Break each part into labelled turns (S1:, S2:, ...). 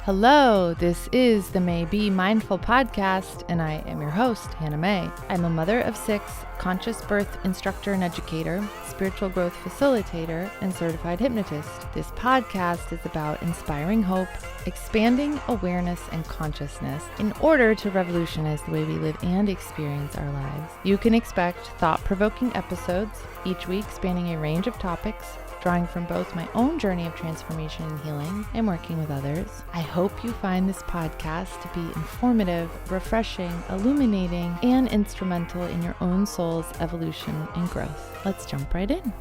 S1: Hello, this is the Mae B Mindful Podcast, and I am your host, Hannah Mae. I'm a mother of 6, conscious birth instructor and educator, spiritual growth facilitator, and certified hypnotist. This podcast is about inspiring hope, expanding awareness and consciousness in order to revolutionize the way we live and experience our lives. You can expect thought-provoking episodes each week spanning a range of topics, drawing from both my own journey of transformation and healing and working with others. I hope you find this podcast to be informative, refreshing, illuminating, and instrumental in your own soul's evolution and growth. Let's jump right in.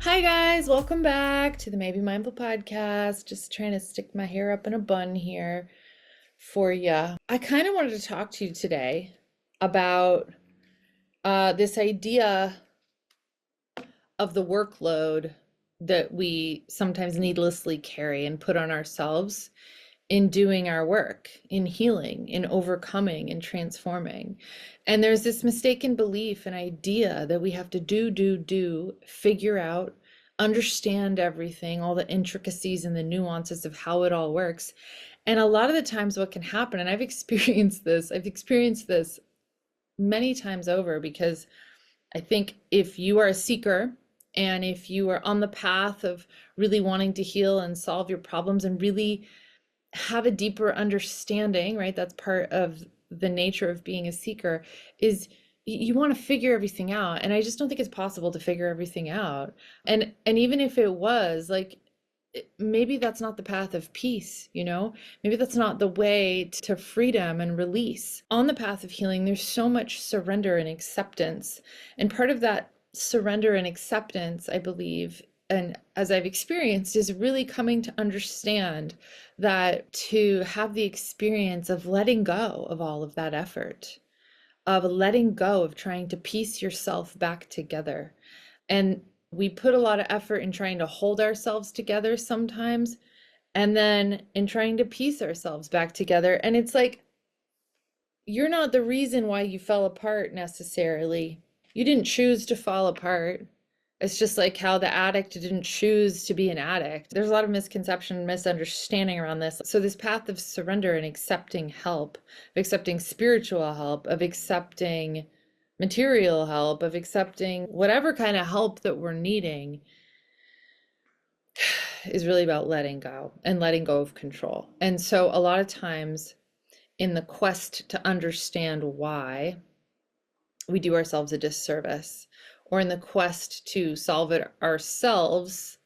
S1: Hi guys, welcome back to the Mae B Mindful Podcast. Just trying to stick my hair up in a bun here for ya. I kind of wanted to talk to you today about this idea of the workload that we sometimes needlessly carry and put on ourselves in doing our work, in healing, in overcoming, in transforming. And there's this mistaken belief and idea that we have to do, figure out, understand everything, all the intricacies and the nuances of how it all works. And a lot of the times what can happen, and I've experienced this many times over, because I think if you are a seeker, and if you are on the path of really wanting to heal and solve your problems and really have a deeper understanding, right? That's part of the nature of being a seeker, is you want to figure everything out. And I just don't think it's possible to figure everything out. And even if it was, like, maybe that's not the path of peace, Maybe that's not the way to freedom and release. On the path of healing, there's so much surrender and acceptance. And part of that surrender and acceptance, I believe, and as I've experienced, is really coming to understand that to have the experience of letting go of all of that effort, of letting go of trying to piece yourself back together. And we put a lot of effort in trying to hold ourselves together sometimes, and then in trying to piece ourselves back together. And it's like, you're not the reason why you fell apart necessarily. You didn't choose to fall apart. It's just like how the addict didn't choose to be an addict. There's a lot of misconception and misunderstanding around this. So this path of surrender and accepting help, of accepting spiritual help, of accepting material help, of accepting whatever kind of help that we're needing, is really about letting go and letting go of control. And so a lot of times in the quest to understand why, we do ourselves a disservice, or in the quest to solve it ourselves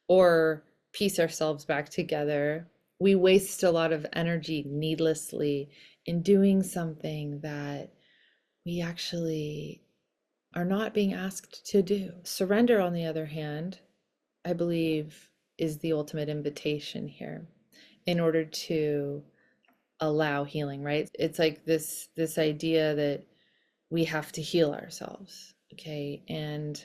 S1: or piece ourselves back together, we waste a lot of energy needlessly in doing something that we actually are not being asked to do. Surrender, on the other hand, I believe, is the ultimate invitation here in order to allow healing, right? It's like this idea that we have to heal ourselves, okay? And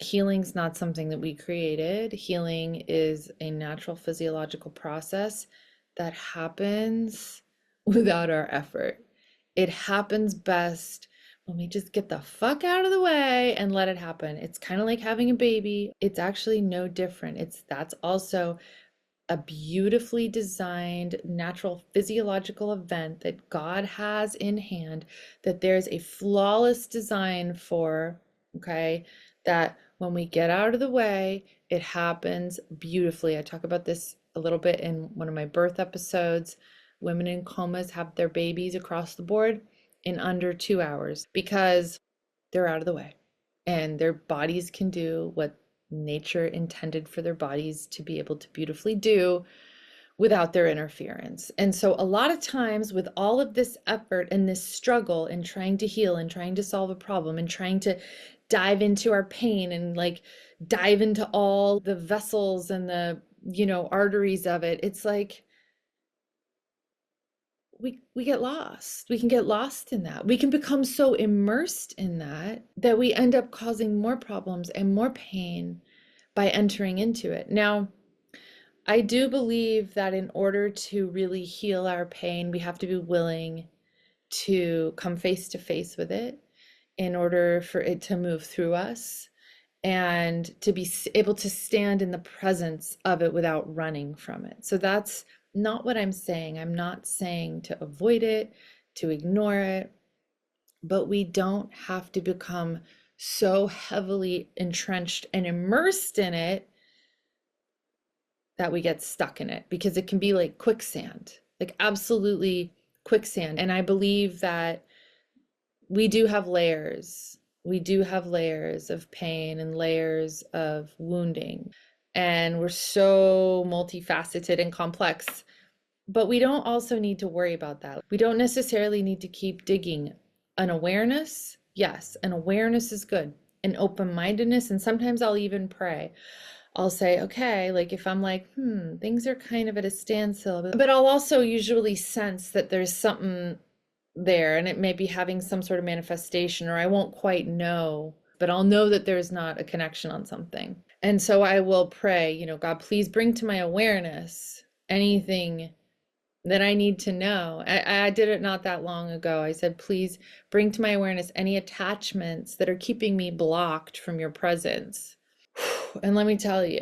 S1: healing's not something that we created. Healing is a natural physiological process that happens without our effort. It happens best when we just get the fuck out of the way and let it happen. It's kind of like having a baby. It's actually no different. That's also a beautifully designed natural physiological event that God has in hand, that there's a flawless design for, okay? That when we get out of the way, it happens beautifully. I talk about this a little bit in one of my birth episodes. Women in comas have their babies across the board in under 2 hours because they're out of the way and their bodies can do what nature intended for their bodies to be able to beautifully do without their interference. And so a lot of times with all of this effort and this struggle in trying to heal and trying to solve a problem and trying to dive into our pain and like dive into all the vessels and the, arteries of it, it's like we get lost. We can get lost in that. We can become so immersed in that we end up causing more problems and more pain by entering into it. Now, I do believe that in order to really heal our pain, we have to be willing to come face to face with it in order for it to move through us and to be able to stand in the presence of it without running from it. So that's not what I'm saying. I'm not saying to avoid it, to ignore it, but we don't have to become so heavily entrenched and immersed in it that we get stuck in it, because it can be like quicksand, like absolutely quicksand. And I believe that we do have layers. We do have layers of pain and layers of wounding. And we're so multifaceted and complex. But we don't also need to worry about that. We don't necessarily need to keep digging. An awareness, yes, an awareness is good. An open-mindedness, and sometimes I'll even pray. I'll say, okay, like if I'm like, things are kind of at a standstill, but I'll also usually sense that there's something there, and it may be having some sort of manifestation, or I won't quite know, but I'll know that there's not a connection on something. And so I will pray, God, please bring to my awareness anything that I need to know. I did it not that long ago. I said, please bring to my awareness any attachments that are keeping me blocked from your presence. And let me tell you,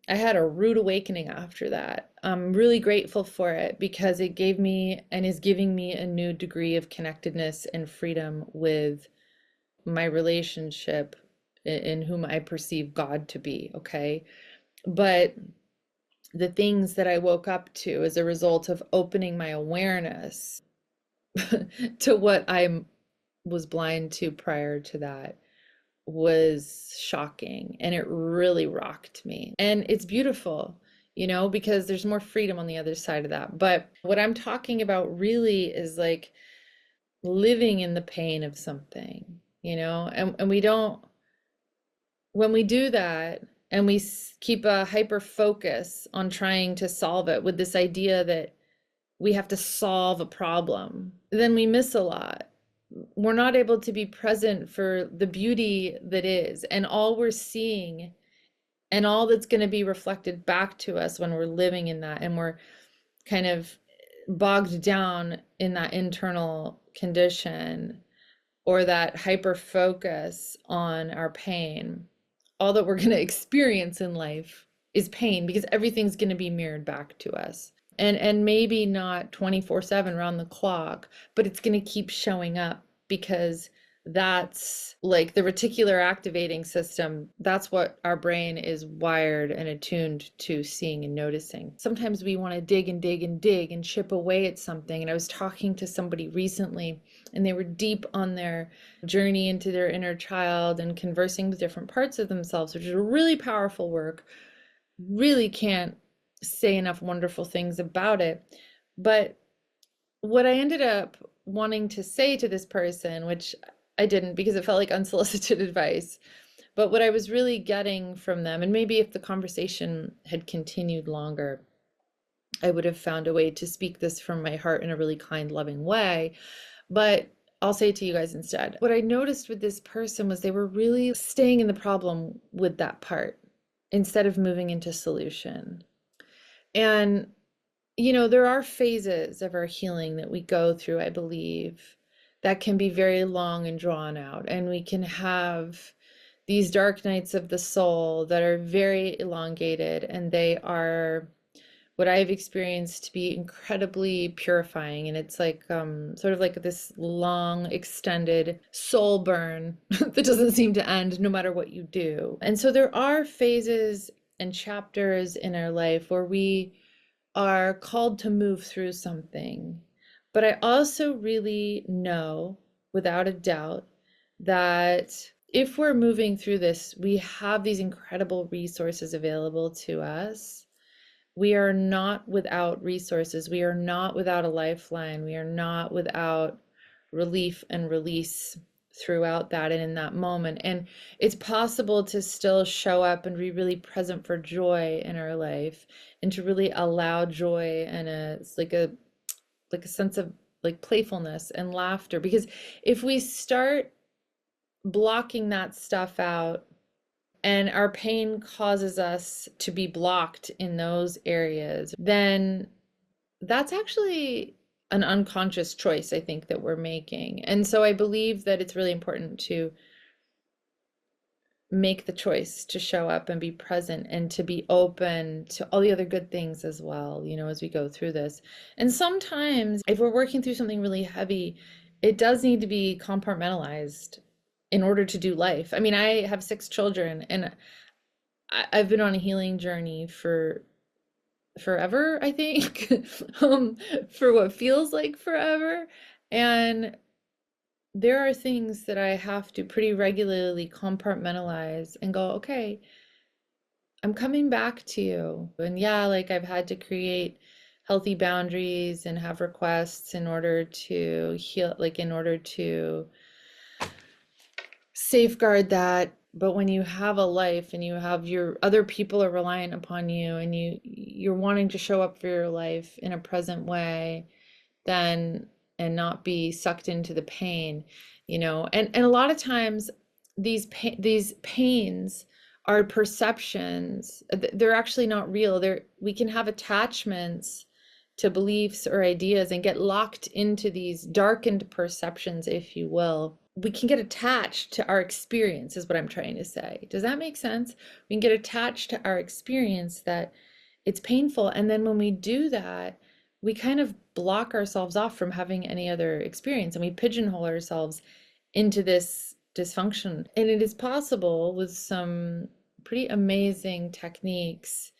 S1: I had a rude awakening after that. I'm really grateful for it, because it gave me and is giving me a new degree of connectedness and freedom with my relationship in whom I perceive God to be, okay? But the things that I woke up to as a result of opening my awareness to what I was blind to prior to that was shocking, and it really rocked me. And it's beautiful, because there's more freedom on the other side of that. But what I'm talking about really is like living in the pain of something, and we don't, when we do that and we keep a hyper focus on trying to solve it with this idea that we have to solve a problem, then we miss a lot. We're not able to be present for the beauty that is, and all we're seeing and all that's going to be reflected back to us when we're living in that, and we're kind of bogged down in that internal condition or that hyper focus on our pain. All that we're going to experience in life is pain, because everything's going to be mirrored back to us. And maybe not 24/7 around the clock, but it's going to keep showing up, because that's like the reticular activating system. That's what our brain is wired and attuned to seeing and noticing. Sometimes we want to dig and dig and dig and chip away at something. And I was talking to somebody recently, and they were deep on their journey into their inner child and conversing with different parts of themselves, which is a really powerful work. Really can't say enough wonderful things about it. But what I ended up wanting to say to this person, which I didn't because it felt like unsolicited advice, but what I was really getting from them, and maybe if the conversation had continued longer, I would have found a way to speak this from my heart in a really kind, loving way. But I'll say it to you guys instead. What I noticed with this person was they were really staying in the problem with that part instead of moving into solution. And there are phases of our healing that we go through, I believe, that can be very long and drawn out. And we can have these dark nights of the soul that are very elongated, and they are what I've experienced to be incredibly purifying. And it's like sort of like this long, extended soul burn that doesn't seem to end no matter what you do. And so there are phases and chapters in our life where we are called to move through something. But I also really know without a doubt that if we're moving through this, we have these incredible resources available to us. We are not without resources. We are not without a lifeline. We are not without relief and release throughout that and in that moment. And it's possible to still show up and be really present for joy in our life, and to really allow joy and it's like a sense of like playfulness and laughter. Because if we start blocking that stuff out, and our pain causes us to be blocked in those areas, then that's actually an unconscious choice, I think, that we're making. And so I believe that it's really important to make the choice to show up and be present and to be open to all the other good things as well, as we go through this. And sometimes if we're working through something really heavy, it does need to be compartmentalized in order to do life. I mean, I have 6 children, and I've been on a healing journey for forever, I think, for what feels like forever. And there are things that I have to pretty regularly compartmentalize and go, okay, I'm coming back to you. And yeah, like I've had to create healthy boundaries and have requests in order to heal, like in order to safeguard that. But when you have a life and you have your other people are reliant upon you, and you're wanting to show up for your life in a present way, then and not be sucked into the pain, and a lot of times these pains are perceptions. They're actually not real. We can have attachments to beliefs or ideas and get locked into these darkened perceptions, if you will. We can get attached to our experience, is what I'm trying to say. Does that make sense? We can get attached to our experience that it's painful, and then when we do that, we kind of block ourselves off from having any other experience, and we pigeonhole ourselves into this dysfunction. And it is possible with some pretty amazing techniques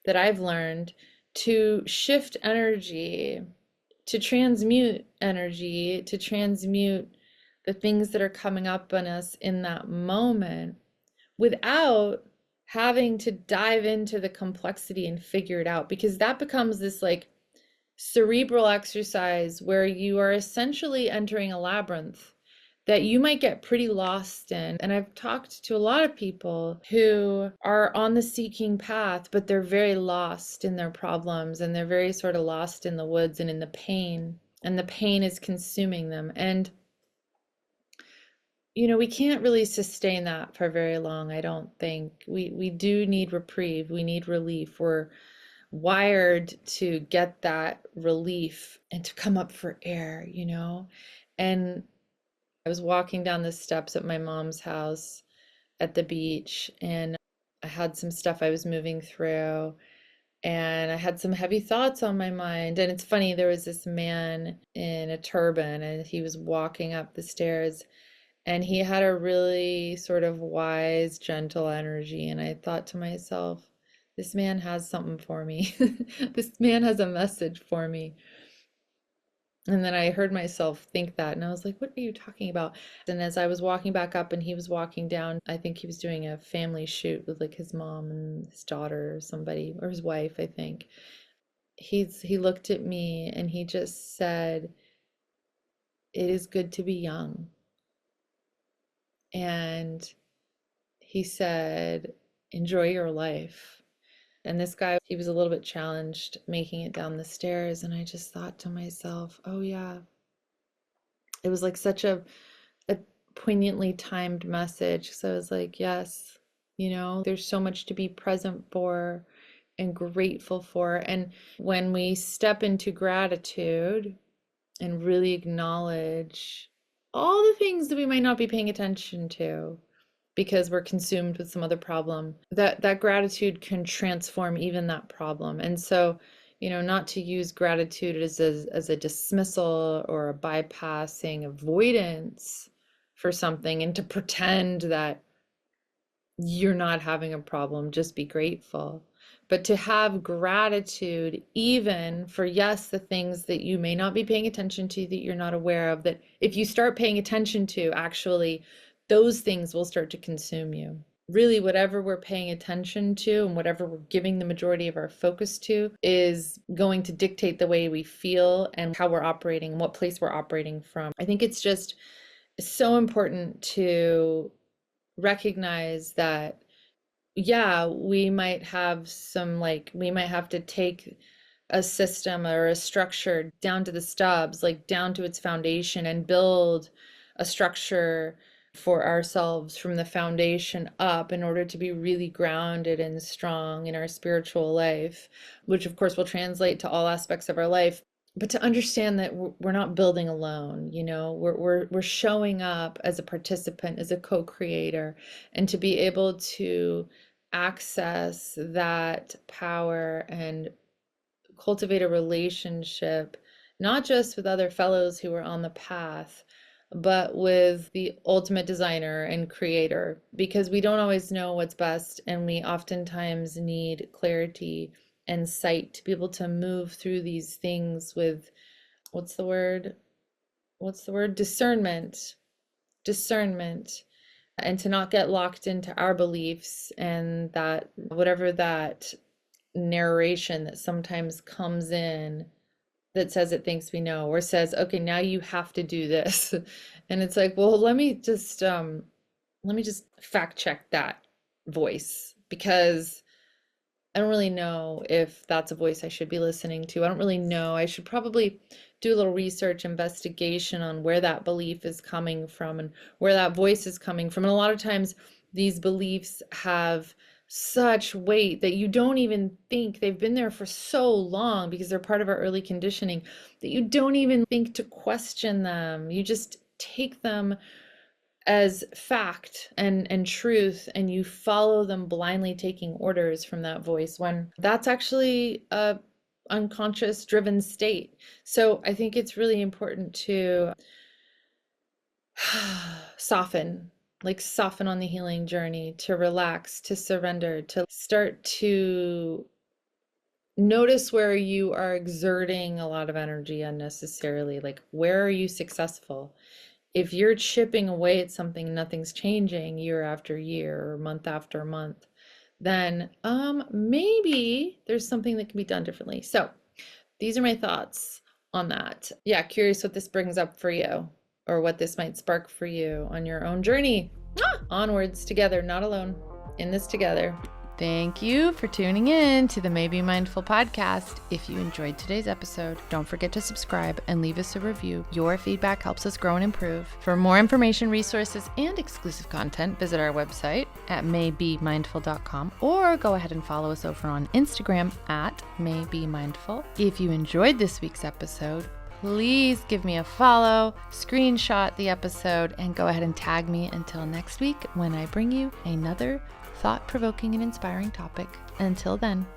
S1: that I've learned to shift energy, to transmute energy, to transmute the things that are coming up on us in that moment without having to dive into the complexity and figure it out, because that becomes this like cerebral exercise where you are essentially entering a labyrinth that you might get pretty lost in. And I've talked to a lot of people who are on the seeking path, but they're very lost in their problems, and they're very sort of lost in the woods and in the pain, and the pain is consuming them. And we can't really sustain that for very long, I don't think. We do need reprieve, we need relief. We're wired to get that relief and to come up for air, And I was walking down the steps at my mom's house at the beach, and I had some stuff I was moving through, and I had some heavy thoughts on my mind. And it's funny, there was this man in a turban, and he was walking up the stairs, and he had a really sort of wise, gentle energy. And I thought to myself, this man has something for me. This man has a message for me. And then I heard myself think that, and I was like, what are you talking about? And as I was walking back up and he was walking down, I think he was doing a family shoot with like his mom and his daughter or somebody, or his wife, I think. He looked at me and he just said, it is good to be young. And he said, enjoy your life. And this guy, he was a little bit challenged making it down the stairs. And I just thought to myself, oh yeah, it was like such a poignantly timed message. So I was like, yes, there's so much to be present for and grateful for. And when we step into gratitude and really acknowledge all the things that we might not be paying attention to, because we're consumed with some other problem, that gratitude can transform even that problem. And so, not to use gratitude as a dismissal or a bypassing avoidance for something, and to pretend that you're not having a problem, just be grateful. But to have gratitude even for, yes, the things that you may not be paying attention to, that you're not aware of, that if you start paying attention to, actually those things will start to consume you. Really, whatever we're paying attention to and whatever we're giving the majority of our focus to is going to dictate the way we feel and how we're operating, what place we're operating from. I think it's just so important to recognize that, yeah, we might have we might have to take a system or a structure down to the stubs, like down to its foundation, and build a structure for ourselves from the foundation up in order to be really grounded and strong in our spiritual life, which of course will translate to all aspects of our life. but to understand that we're not building alone, we're showing up as a participant, as a co-creator, and to be able to access that power and cultivate a relationship, not just with other fellows who are on the path, but with the ultimate designer and creator, because we don't always know what's best, and we oftentimes need clarity and sight to be able to move through these things with, what's the word? Discernment. Discernment. And to not get locked into our beliefs and that whatever that narration that sometimes comes in that says it thinks we know, or says, okay, now you have to do this. And it's like, well, let me just fact check that voice, because I don't really know if that's a voice I should be listening to. I don't really know. I should probably do a little research, investigation on where that belief is coming from and where that voice is coming from. And a lot of times these beliefs have such weight that you don't even think, they've been there for so long because they're part of our early conditioning, that you don't even think to question them. You just take them as fact and truth, and you follow them blindly, taking orders from that voice, when that's actually a unconscious driven state. So I think it's really important to soften on the healing journey, to relax, to surrender, to start to notice where you are exerting a lot of energy unnecessarily. Like, where are you successful? If you're chipping away at something, nothing's changing year after year or month after month, then maybe there's something that can be done differently. So these are my thoughts on that. Yeah, curious what this brings up for you, or what this might spark for you on your own journey. Onwards together, not alone, in this together. Thank you for tuning in to the Mae B Mindful Podcast. If you enjoyed today's episode, don't forget to subscribe and leave us a review. Your feedback helps us grow and improve. For more information, resources, and exclusive content, visit our website at maybemindful.com, or go ahead and follow us over on Instagram at maybemindful. If you enjoyed this week's episode, please give me a follow, screenshot the episode, and go ahead and tag me until next week when I bring you another thought-provoking and inspiring topic. Until then,